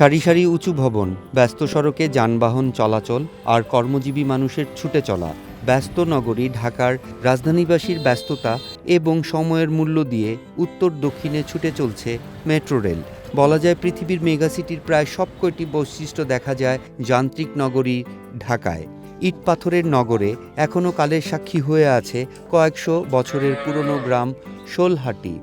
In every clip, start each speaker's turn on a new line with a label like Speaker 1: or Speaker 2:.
Speaker 1: সারি সারি উঁচু ভবন, ব্যস্ত সড়কে যানবাহন চলাচল আর কর্মজীবী মানুষের ছুটে চলা। ব্যস্ত নগরী ঢাকার রাজধানীবাসীর ব্যস্ততা এবং সময়ের মূল্য দিয়ে উত্তর দক্ষিণে ছুটে চলছে মেট্রো রেল। বলা যায় পৃথিবীর মেগাসিটির প্রায় সব কয়টি বৈশিষ্ট্য দেখা যায় যান্ত্রিক নগরী ঢাকায়। ইট পাথরের নগরে এখনও কালের সাক্ষী হয়ে আছে কয়েকশো বছরের পুরনো গ্রাম শোলহাটি।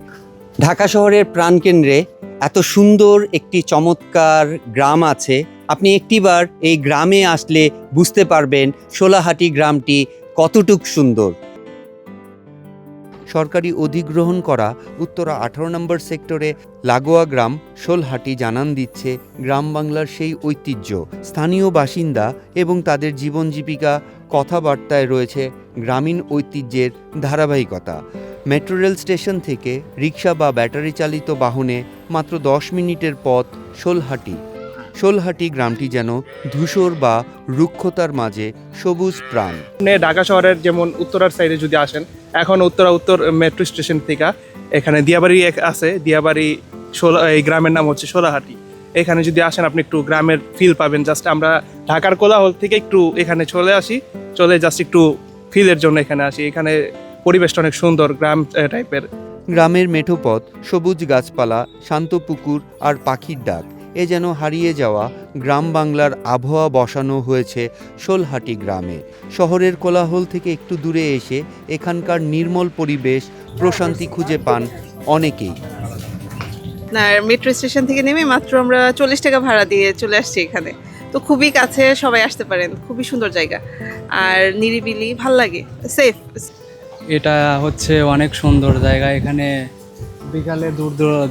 Speaker 1: ঢাকা শহরের প্রাণকেন্দ্রে এত সুন্দর একটি চমৎকার গ্রাম আছে। আপনি একটিবার এই গ্রামে আসলে বুঝতে পারবেন শোলাহাটি গ্রামটি কতটুক সুন্দর। সরকারি অধিগ্রহণ করা উত্তরা 18 নম্বর সেক্টরে লাগোয়া গ্রাম শোলহাটি জানান দিচ্ছে গ্রাম বাংলার সেই ঐতিহ্য। স্থানীয় বাসিন্দা এবং তাদের জীবন জীবিকা কথাবার্তায় রয়েছে গ্রামীণ ঐতিহ্যের ধারাবাহিকতা। মেট্রো রেল স্টেশন থেকে রিক্সা বা ব্যাটারি চালিত বাহনে মাত্র 10 মিনিটের পথ শোলহাটি। শোলহাটি গ্রামটি যেন ধূসর বা রুক্ষতার মাঝে সবুজ প্রাণ।
Speaker 2: ঢাকা শহরের যেমন উত্তরার সাইডে যদি আসেন, এখন উত্তর মেট্রো স্টেশন থেকে এখানে দিয়াবাড়ি আছে, দিয়াবাড়ি এই গ্রামের নাম হচ্ছে শোলাহাটি। এখানে যদি আসেন আপনি একটু গ্রামের ফিল পাবেন। জাস্ট আমরা ঢাকার কোলাহল থেকে একটু এখানে চলে জাস্ট একটু ফিলের জন্য এখানে আসি। এখানে পরিবেশটা অনেক সুন্দর, গ্রাম টাইপের।
Speaker 1: গ্রামের মেঠোপথ, সবুজ গাছপালা, শান্ত পুকুর আর পাখির ডাক, এ যেন হারিয়ে যাওয়া গ্রাম বাংলার আবহাওয়া বসানো হয়েছে শোলহাটি গ্রামে। শহরের কোলাহল থেকে একটু দূরে এসে এখানকার নির্মল পরিবেশ, প্রশান্তি খুঁজে পান অনেকেই।
Speaker 3: না, মেট্রো স্টেশন থেকে নেমে মাত্র আমরা 40 টাকা ভাড়া দিয়ে চলে আসছি এখানে। তো খুবই কাছে, সবাই আসতে পারেন। খুবই সুন্দর জায়গা আর নিরিবিলি, ভাল লাগে, সেফ।
Speaker 4: এটা হচ্ছে অনেক সুন্দর জায়গা। এখানে বিকালে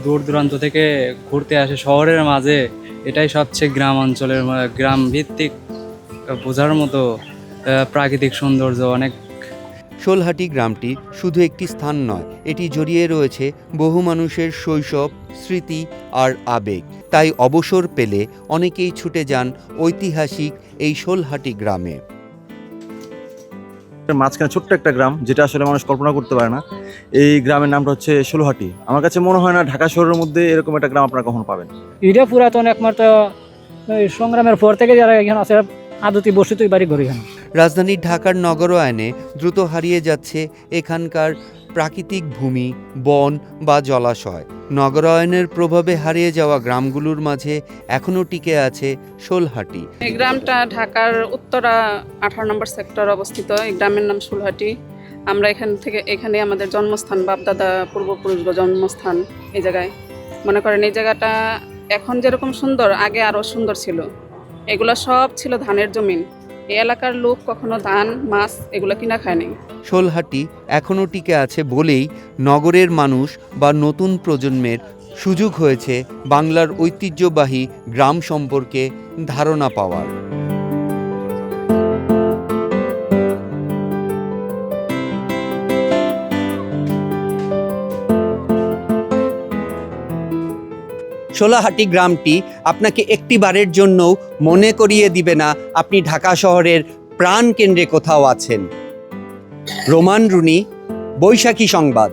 Speaker 4: দূর দূরান্ত থেকে ঘুরতে আসে শহরের মাঝে। এটাই সবচেয়ে গ্রাম অঞ্চলের গ্রাম ভিত্তিক বোঝার মতো প্রাকৃতিক সৌন্দর্য অনেক।
Speaker 1: শোলহাটি গ্রামটি শুধু একটি স্থান নয়, এটি জড়িয়ে রয়েছে বহু মানুষের শৈশব, স্মৃতি আর আবেগ। তাই অবসর পেলে অনেকেই ছুটে যান ঐতিহাসিক এই শোলহাটি গ্রামে।
Speaker 5: মাঝখানে ছোট্ট একটা গ্রাম, যেটা আসলে মানুষ কল্পনা করতে পারে না। এই গ্রামের নামটা হচ্ছে শোলহাটি। আমার কাছে মনে হয় না ঢাকা শহরের মধ্যে এরকম একটা গ্রাম আপনারা কখনো পাবেন।
Speaker 6: এটা পুরাতন একমাত্র সংগ্রামের পর থেকে যারা এখানে আছে আদতি বসিত বাড়ি ঘর এখানে।
Speaker 1: রাজধানী ঢাকার নগরায়নে দ্রুত হারিয়ে যাচ্ছে এখানকার প্রাকৃতিক ভূমি, বন বা জলাশয়। নগরায়নের প্রভাবে হারিয়ে যাওয়া গ্রামগুলোর মাঝে এখনও টিকে আছে শোলহাটি।
Speaker 7: এই গ্রামটা ঢাকার উত্তরা 18 নম্বর সেক্টর অবস্থিত। এই গ্রামের নাম শোলহাটি। আমরা এখানে আমাদের জন্মস্থান, বাপদাদা পূর্বপুরুষ জন্মস্থান এই জায়গায়। মনে করেন এই জায়গাটা এখন যেরকম সুন্দর, আগে আরও সুন্দর ছিল। এগুলো সব ছিল ধানের জমিন। এই এলাকার লোক কখনো ধান, মাছ এগুলো কিনা খায়নি।
Speaker 1: শোলহাটি এখনও টিকে আছে বলেই নগরের মানুষ বা নতুন প্রজন্মের সুযোগ হয়েছে বাংলার ঐতিহ্যবাহী গ্রাম সম্পর্কে ধারণা পাওয়ার। শোলাহাটি গ্রামটি আপনাকে একটিবারের জন্যও মনে করিয়ে দিবে না আপনি ঢাকা শহরের প্রাণকেন্দ্রে কোথাও আছেন। রোমান রুনি, বৈশাখী সংবাদ।